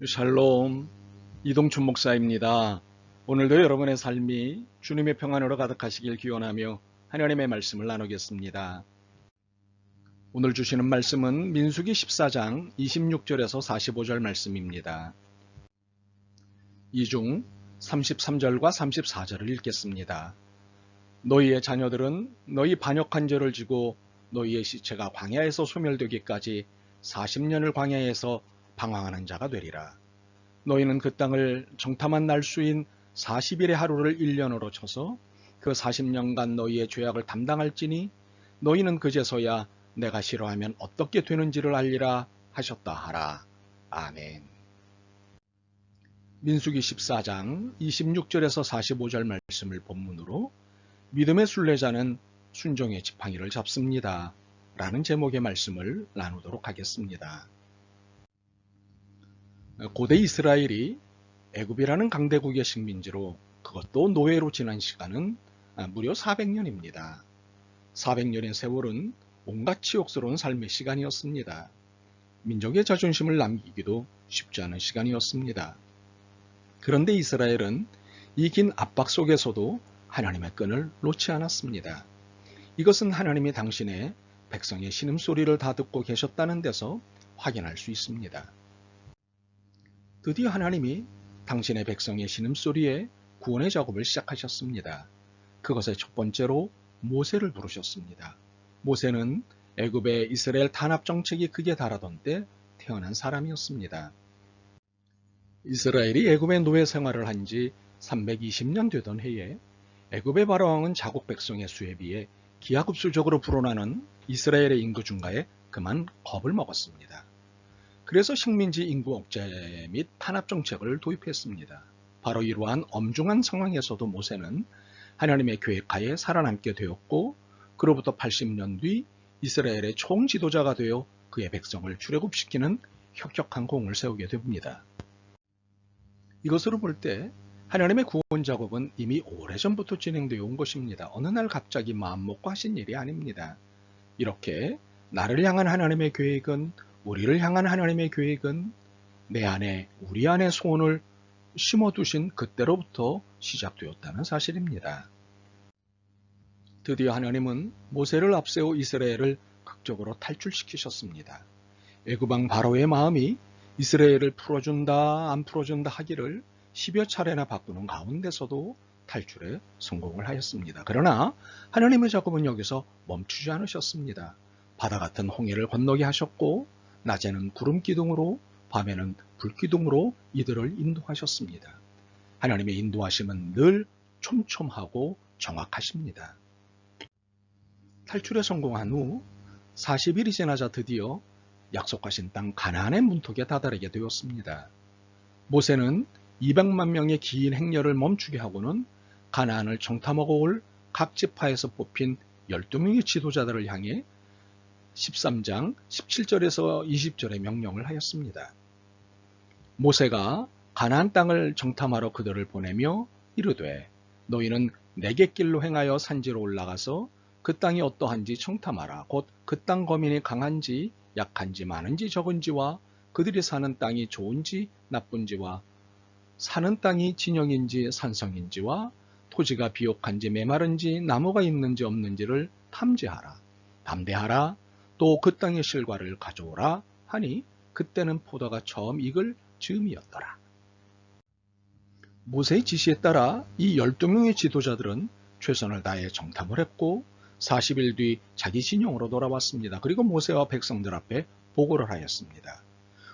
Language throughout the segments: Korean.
샬롬, 이동춘 목사입니다. 오늘도 여러분의 삶이 주님의 평안으로 가득하시길 기원하며 하나님의 말씀을 나누겠습니다. 오늘 주시는 말씀은 민수기 14장 26절에서 45절 말씀입니다. 이 중 33절과 34절을 읽겠습니다. 너희의 자녀들은 너희 반역한 죄를 지고 너희의 시체가 광야에서 소멸되기까지 40년을 광야에서 방황하는 자가 되리라. 너희는 그 땅을 정탐한 날수인 40일의 하루를 1년으로 쳐서 그 40년간 너희의 죄악을 담당할지니 너희는 그제서야 내가 싫어하면 어떻게 되는지를 알리라 하셨다 하라. 아멘. 민수기 14장 26절에서 45절 말씀을 본문으로 믿음의 순례자는 순종의 지팡이를 잡습니다. 라는 제목의 말씀을 나누도록 하겠습니다. 고대 이스라엘이 애굽이라는 강대국의 식민지로 그것도 노예로 지난 시간은 무려 400년입니다. 400년의 세월은 온갖 치욕스러운 삶의 시간이었습니다. 민족의 자존심을 남기기도 쉽지 않은 시간이었습니다. 그런데 이스라엘은 이 긴 압박 속에서도 하나님의 끈을 놓지 않았습니다. 이것은 하나님이 당신의 백성의 신음소리를 다 듣고 계셨다는 데서 확인할 수 있습니다. 드디어 하나님이 당신의 백성의 신음소리에 구원의 작업을 시작하셨습니다. 그것의 첫 번째로 모세를 부르셨습니다. 모세는 애굽의 이스라엘 탄압 정책이 극에 달하던 때 태어난 사람이었습니다. 이스라엘이 애굽의 노예 생활을 한 지 320년 되던 해에 애굽의 바로왕은 자국 백성의 수에 비해 기하급수적으로 불어나는 이스라엘의 인구 증가에 그만 겁을 먹었습니다. 그래서 식민지 인구 억제 및 탄압 정책을 도입했습니다. 바로 이러한 엄중한 상황에서도 모세는 하나님의 계획하에 살아남게 되었고 그로부터 80년 뒤 이스라엘의 총지도자가 되어 그의 백성을 출애굽시키는 혁혁한 공을 세우게 됩니다. 이것으로 볼 때 하나님의 구원 작업은 이미 오래전부터 진행되어 온 것입니다. 어느 날 갑자기 마음먹고 하신 일이 아닙니다. 이렇게 나를 향한 하나님의 계획은 우리를 향한 하나님의 계획은 내 안에 우리 안에 소원을 심어두신 그때로부터 시작되었다는 사실입니다. 드디어 하나님은 모세를 앞세워 이스라엘을 극적으로 탈출시키셨습니다. 애굽왕 바로의 마음이 이스라엘을 풀어준다 안 풀어준다 하기를 10여 차례나 바꾸는 가운데서도 탈출에 성공을 하였습니다. 그러나 하나님의 작업은 여기서 멈추지 않으셨습니다. 바다 같은 홍해를 건너게 하셨고 낮에는 구름 기둥으로 밤에는 불 기둥으로 이들을 인도하셨습니다. 하나님의 인도하심은 늘 촘촘하고 정확하십니다. 탈출에 성공한 후 40일이 지나자 드디어 약속하신 땅 가나안의 문턱에 다다르게 되었습니다. 모세는 200만 명의 긴 행렬을 멈추게 하고는 가나안을 정탐하고 올 각 지파에서 뽑힌 12명의 지도자들을 향해 13장 17절에서 20절의 명령을 하였습니다. 모세가 가나안 땅을 정탐하러 그들을 보내며 이르되 너희는 내게 길로 행하여 산지로 올라가서 그 땅이 어떠한지 청탐하라. 곧 그 땅 거민이 강한지 약한지 많은지 적은지와 그들이 사는 땅이 좋은지 나쁜지와 사는 땅이 진영인지 산성인지와 토지가 비옥한지 메마른지 나무가 있는지 없는지를 탐지하라. 담대하라. 또 그 땅의 실과를 가져오라 하니 그때는 포도가 처음 익을 즈음이었더라. 모세의 지시에 따라 이 12명의 지도자들은 최선을 다해 정탐을 했고 40일 뒤 자기 진영으로 돌아왔습니다. 그리고 모세와 백성들 앞에 보고를 하였습니다.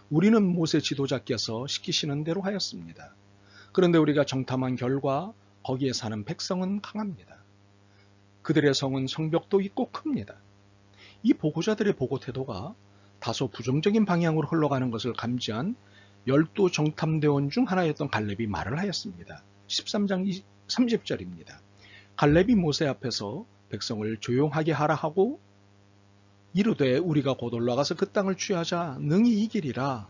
우리는 모세 지도자께서 시키시는 대로 하였습니다. 그런데 우리가 정탐한 결과 거기에 사는 백성은 강합니다. 그들의 성은 성벽도 있고 큽니다. 이 보고자들의 보고 태도가 다소 부정적인 방향으로 흘러가는 것을 감지한 12 정탐대원 중 하나였던 갈렙이 말을 하였습니다. 13장 30절입니다. 갈렙이 모세 앞에서 백성을 조용하게 하라 하고 이르되 우리가 곧 올라가서 그 땅을 취하자 능히 이기리라.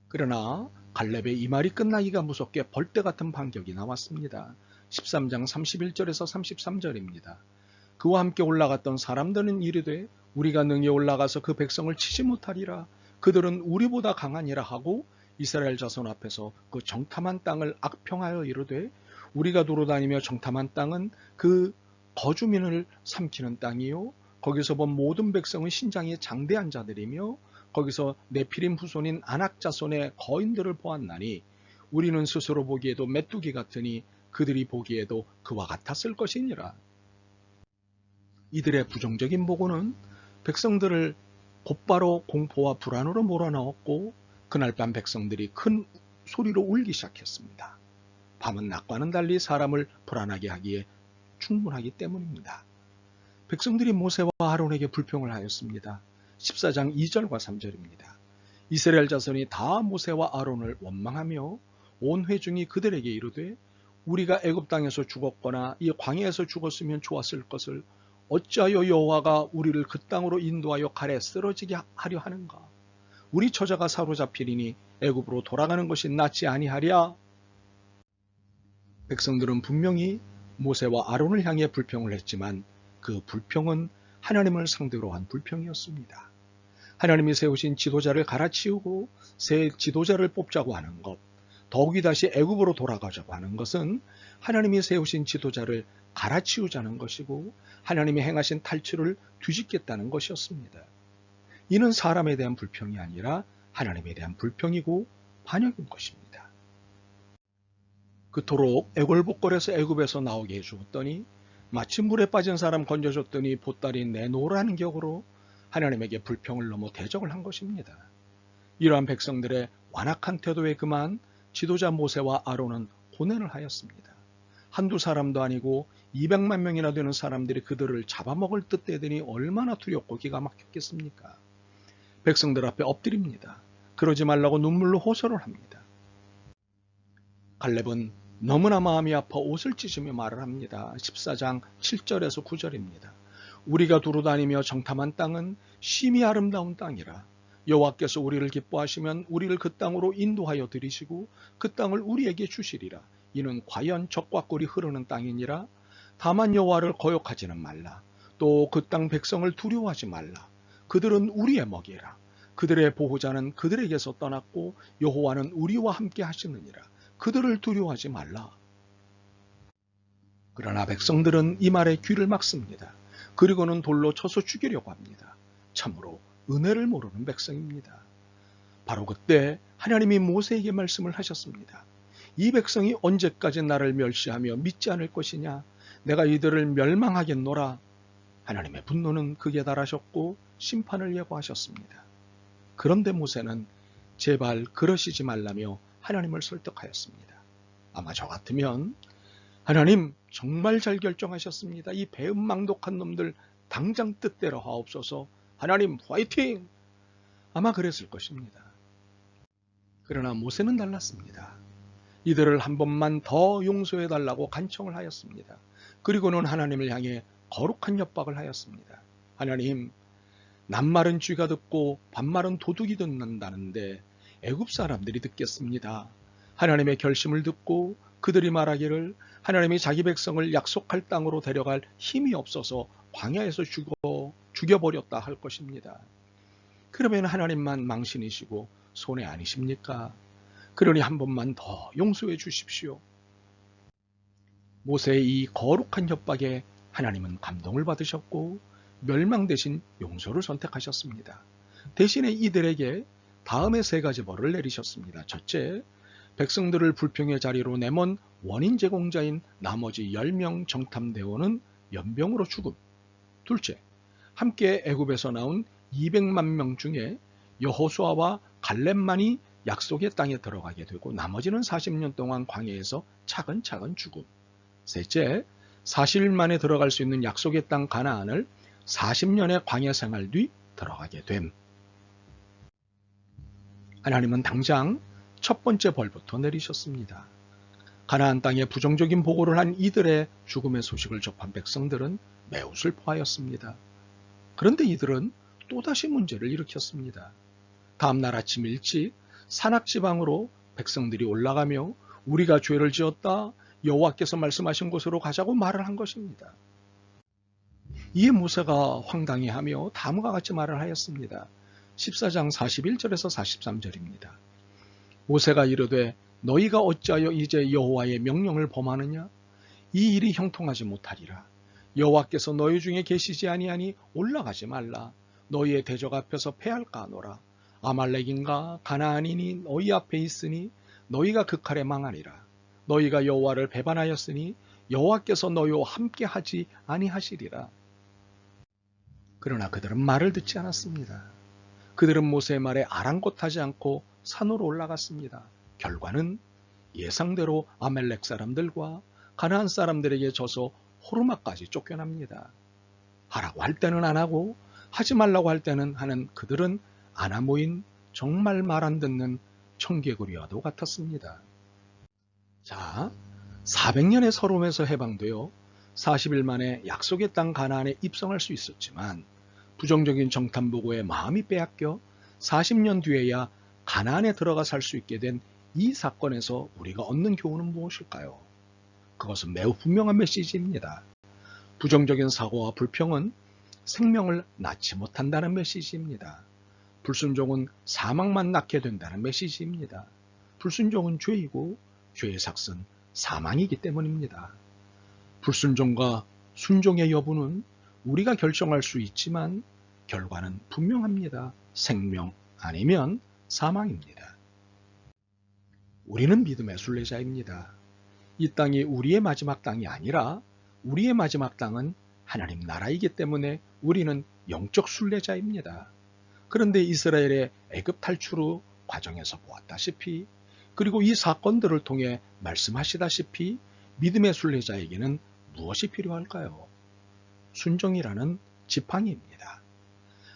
그러나 갈렙의 이 말이 끝나기가 무섭게 벌떼 같은 반격이 나왔습니다. 13장 31절에서 33절입니다. 그와 함께 올라갔던 사람들은 이르되 우리가 능히 올라가서 그 백성을 치지 못하리라. 그들은 우리보다 강하니라 하고 이스라엘 자손 앞에서 그 정탐한 땅을 악평하여 이르되 우리가 두루다니며 정탐한 땅은 그 거주민을 삼키는 땅이요 거기서 본 모든 백성은 신장이 장대한 자들이며 거기서 네피림 후손인 아낙 자손의 거인들을 보았나니 우리는 스스로 보기에도 메뚜기 같으니 그들이 보기에도 그와 같았을 것이니라. 이들의 부정적인 보고는 백성들을 곧바로 공포와 불안으로 몰아넣었고 그날 밤 백성들이 큰 소리로 울기 시작했습니다. 밤은 낮과는 달리 사람을 불안하게 하기에 충분하기 때문입니다. 백성들이 모세와 아론에게 불평을 하였습니다. 14장 2절과 3절입니다. 이스라엘 자손이 다 모세와 아론을 원망하며 온 회중이 그들에게 이르되 우리가 애굽 땅에서 죽었거나 이 광야에서 죽었으면 좋았을 것을 어찌하여 여호와가 우리를 그 땅으로 인도하여 칼에 쓰러지게 하려 하는가? 우리 처자가 사로잡히리니 애굽으로 돌아가는 것이 낫지 아니하랴? 백성들은 분명히 모세와 아론을 향해 불평을 했지만 그 불평은 하나님을 상대로 한 불평이었습니다. 하나님이 세우신 지도자를 갈아치우고 새 지도자를 뽑자고 하는 것, 더욱이 다시 애굽으로 돌아가자고 하는 것은 하나님이 세우신 지도자를 갈아치우자는 것이고 하나님이 행하신 탈출을 뒤집겠다는 것이었습니다. 이는 사람에 대한 불평이 아니라 하나님에 대한 불평이고 반역인 것입니다. 그토록 애걸복걸해서 애굽에서 나오게 해주었더니 마치 물에 빠진 사람 건져줬더니 보따리 내놓으라는 격으로 하나님에게 불평을 넘어 대적을 한 것입니다. 이러한 백성들의 완악한 태도에 그만 지도자 모세와 아론은 고뇌를 하였습니다. 한두 사람도 아니고 200만 명이나 되는 사람들이 그들을 잡아먹을 듯 되더니 얼마나 두렵고 기가 막혔겠습니까? 백성들 앞에 엎드립니다. 그러지 말라고 눈물로 호소를 합니다. 갈렙은 너무나 마음이 아파 옷을 찢으며 말을 합니다. 14장 7절에서 9절입니다. 우리가 두루다니며 정탐한 땅은 심히 아름다운 땅이라. 여호와께서 우리를 기뻐하시면 우리를 그 땅으로 인도하여 들이시고 그 땅을 우리에게 주시리라. 이는 과연 적과 꿀이 흐르는 땅이니라. 다만 여호와를 거역하지는 말라. 또 그 땅 백성을 두려워하지 말라. 그들은 우리의 먹이라. 그들의 보호자는 그들에게서 떠났고 여호와는 우리와 함께 하시느니라. 그들을 두려워하지 말라. 그러나 백성들은 이 말에 귀를 막습니다. 그리고는 돌로 쳐서 죽이려고 합니다. 참으로 은혜를 모르는 백성입니다. 바로 그때 하나님이 모세에게 말씀을 하셨습니다. 이 백성이 언제까지 나를 멸시하며 믿지 않을 것이냐? 내가 이들을 멸망하겠노라. 하나님의 분노는 극에 달하셨고 심판을 예고하셨습니다. 그런데 모세는 제발 그러시지 말라며 하나님을 설득하였습니다. 아마 저 같으면 하나님 정말 잘 결정하셨습니다. 이 배은망덕한 놈들 당장 뜻대로 하옵소서. 하나님 화이팅! 아마 그랬을 것입니다. 그러나 모세는 달랐습니다. 이들을 한 번만 더 용서해달라고 간청을 하였습니다. 그리고는 하나님을 향해 거룩한 협박을 하였습니다. 하나님, 낱말은 쥐가 듣고 반말은 도둑이 듣는다는데 애굽 사람들이 듣겠습니다. 하나님의 결심을 듣고 그들이 말하기를 하나님이 자기 백성을 약속할 땅으로 데려갈 힘이 없어서 광야에서 죽여버렸다 할 것입니다. 그러면 하나님만 망신이시고 손해 아니십니까? 그러니 한 번만 더 용서해 주십시오. 모세의 이 거룩한 협박에 하나님은 감동을 받으셨고 멸망 대신 용서를 선택하셨습니다. 대신에 이들에게 다음에 세 가지 벌을 내리셨습니다. 첫째, 백성들을 불평의 자리로 내몬 원인 제공자인 나머지 10명 정탐대원은 연병으로 죽음. 둘째, 함께 애굽에서 나온 200만 명 중에 여호수아와 갈렙만이 약속의 땅에 들어가게 되고 나머지는 40년 동안 광야에서 차근차근 죽음. 셋째, 40일 만에 들어갈 수 있는 약속의 땅 가나안을 40년의 광야 생활 뒤 들어가게 됨. 하나님은 당장 첫 번째 벌부터 내리셨습니다. 가나안 땅에 부정적인 보고를 한 이들의 죽음의 소식을 접한 백성들은 매우 슬퍼하였습니다. 그런데 이들은 또다시 문제를 일으켰습니다. 다음날 아침 일찍 산악지방으로 백성들이 올라가며 우리가 죄를 지었다, 여호와께서 말씀하신 곳으로 가자고 말을 한 것입니다. 이에 모세가 황당해하며 다음과 같이 말을 하였습니다. 14장 41절에서 43절입니다. 모세가 이르되 너희가 어찌하여 이제 여호와의 명령을 범하느냐? 이 일이 형통하지 못하리라. 여호와께서 너희 중에 계시지 아니하니 올라가지 말라. 너희의 대적 앞에서 패할까 하노라. 아말렉인가 가나안인이 너희 앞에 있으니 너희가 그 칼에 망하리라. 너희가 여호와를 배반하였으니 여호와께서 너희와 함께 하지 아니하시리라. 그러나 그들은 말을 듣지 않았습니다. 그들은 모세의 말에 아랑곳하지 않고 산으로 올라갔습니다. 결과는 예상대로 아말렉 사람들과 가나안 사람들에게 져서 호르마까지 쫓겨납니다. 하라고 할 때는 안 하고 하지 말라고 할 때는 하는 그들은 아나모인 정말 말 안 듣는 청개구리와도 같았습니다. 자, 400년의 서름에서 해방되어 40일 만에 약속의 땅 가나안에 입성할 수 있었지만 부정적인 정탐보고에 마음이 빼앗겨 40년 뒤에야 가나안에 들어가 살 수 있게 된 이 사건에서 우리가 얻는 교훈은 무엇일까요? 그것은 매우 분명한 메시지입니다. 부정적인 사고와 불평은 생명을 낳지 못한다는 메시지입니다. 불순종은 사망만 낳게 된다는 메시지입니다. 불순종은 죄이고 죄의 삭은 사망이기 때문입니다. 불순종과 순종의 여부는 우리가 결정할 수 있지만 결과는 분명합니다. 생명 아니면 사망입니다. 우리는 믿음의 순례자입니다. 이 땅이 우리의 마지막 땅이 아니라 우리의 마지막 땅은 하나님 나라이기 때문에 우리는 영적 순례자입니다. 그런데 이스라엘의 애굽 탈출 후 과정에서 보았다시피 그리고 이 사건들을 통해 말씀하시다시피 믿음의 순례자에게는 무엇이 필요할까요? 순종이라는 지팡이입니다.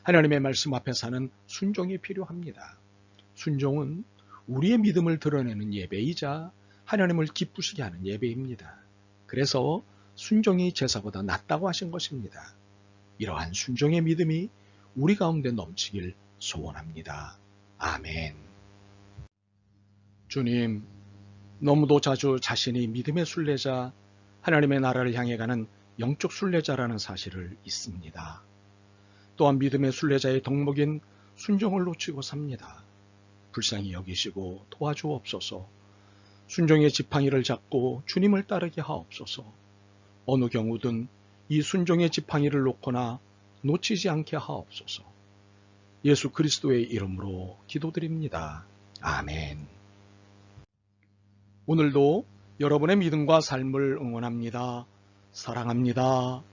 하나님의 말씀 앞에 사는 순종이 필요합니다. 순종은 우리의 믿음을 드러내는 예배이자 하나님을 기쁘시게 하는 예배입니다. 그래서 순종이 제사보다 낫다고 하신 것입니다. 이러한 순종의 믿음이 우리 가운데 넘치길 소원합니다. 아멘. 주님, 너무도 자주 자신이 믿음의 순례자, 하나님의 나라를 향해 가는 영적 순례자라는 사실을 잊습니다. 또한 믿음의 순례자의 덕목인 순종을 놓치고 삽니다. 불쌍히 여기시고 도와주옵소서. 순종의 지팡이를 잡고 주님을 따르게 하옵소서. 어느 경우든 이 순종의 지팡이를 놓거나 놓치지 않게 하옵소서. 예수 그리스도의 이름으로 기도드립니다. 아멘. 오늘도 여러분의 믿음과 삶을 응원합니다. 사랑합니다.